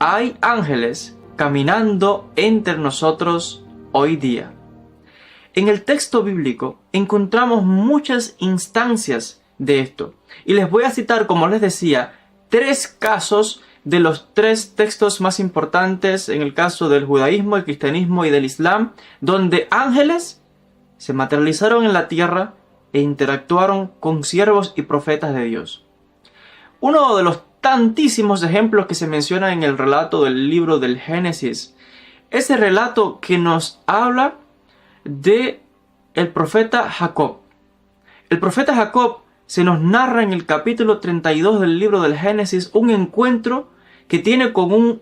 hay ángeles caminando entre nosotros hoy día. En el texto bíblico encontramos muchas instancias de esto. Y les voy a citar, como les decía, 3 casos de los 3 textos más importantes en el caso del judaísmo, el cristianismo y del islam, donde ángeles se materializaron en la tierra e interactuaron con siervos y profetas de Dios. Uno de los tantísimos ejemplos que se menciona en el relato del libro del Génesis, ese relato que nos habla de el profeta Jacob. El profeta Jacob se nos narra en el capítulo 32 del libro del Génesis un encuentro que tiene con un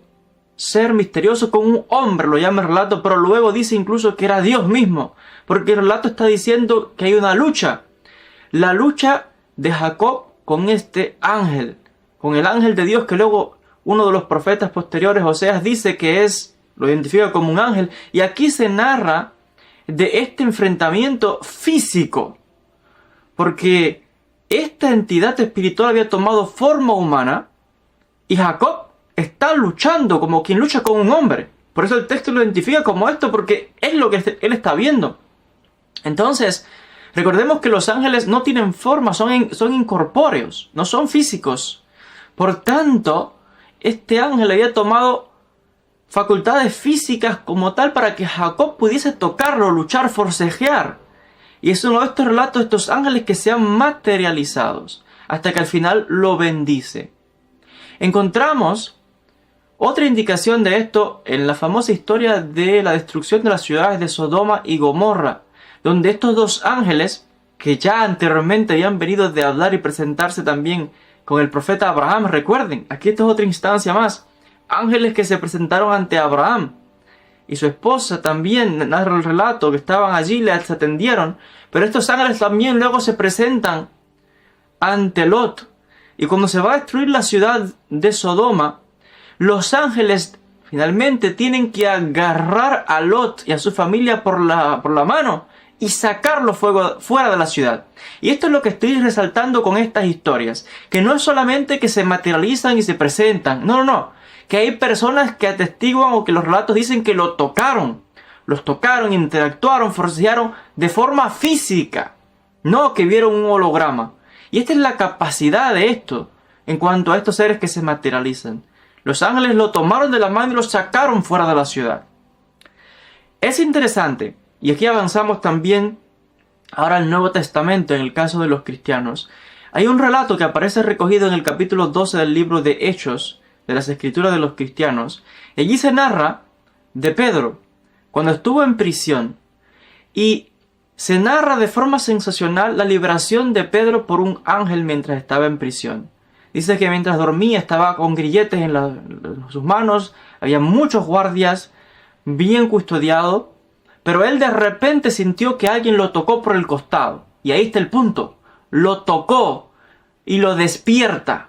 ser misterioso, con un hombre, lo llama el relato, pero luego dice incluso que era Dios mismo, porque el relato está diciendo que hay una lucha. La lucha de Jacob con este ángel, con el ángel de Dios, que luego uno de los profetas posteriores, Oseas, dice que lo identifica como un ángel. Y aquí se narra de este enfrentamiento físico, porque esta entidad espiritual había tomado forma humana y Jacob está luchando como quien lucha con un hombre. Por eso el texto lo identifica como esto, porque es lo que él está viendo. Entonces, recordemos que los ángeles no tienen forma, son incorpóreos, no son físicos. Por tanto, este ángel había tomado facultades físicas como tal para que Jacob pudiese tocarlo, luchar, forcejear. Y es uno de estos relatos de estos ángeles que se han materializados hasta que al final lo bendice. Encontramos otra indicación de esto en la famosa historia de la destrucción de las ciudades de Sodoma y Gomorra, donde estos 2 ángeles, que ya anteriormente habían venido de hablar y presentarse también con el profeta Abraham, recuerden, aquí esta es otra instancia más, ángeles que se presentaron ante Abraham y su esposa también, narra el relato, que estaban allí, les atendieron, pero estos ángeles también luego se presentan ante Lot. Y cuando se va a destruir la ciudad de Sodoma, los ángeles finalmente tienen que agarrar a Lot y a su familia por la mano y sacarlo fuera de la ciudad. Y esto es lo que estoy resaltando con estas historias, que no es solamente que se materializan y se presentan, no, que hay personas que atestiguan o que los relatos dicen que los tocaron, interactuaron, forcejearon de forma física, no que vieron un holograma. Y esta es la capacidad de esto en cuanto a estos seres que se materializan. Los ángeles lo tomaron de la mano y lo sacaron fuera de la ciudad. Es interesante, y aquí avanzamos también ahora al Nuevo Testamento en el caso de los cristianos. Hay un relato que aparece recogido en el capítulo 12 del libro de Hechos, de las Escrituras de los cristianos. Y allí se narra de Pedro, cuando estuvo en prisión, y se narra de forma sensacional la liberación de Pedro por un ángel mientras estaba en prisión. Dice que mientras dormía estaba con grilletes en sus manos, había muchos guardias, bien custodiado, pero él de repente sintió que alguien lo tocó por el costado. Y ahí está el punto, lo tocó y lo despierta.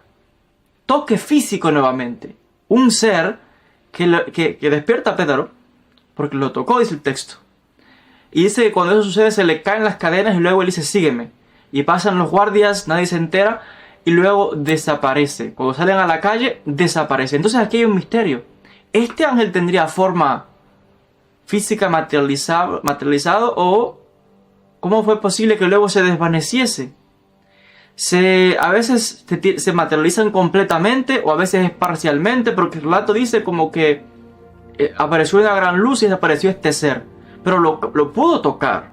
Toque físico nuevamente. Un ser que despierta a Pedro, porque lo tocó, dice el texto. Y dice que cuando eso sucede se le caen las cadenas y luego él dice sígueme. Y pasan los guardias, nadie se entera y luego desaparece. Cuando salen a la calle, desaparece. Entonces aquí hay un misterio. ¿Este ángel tendría forma física materializado o cómo fue posible que luego se desvaneciese? A veces se materializan completamente o a veces es parcialmente, porque el relato dice como que apareció una gran luz y desapareció este ser, pero lo pudo tocar.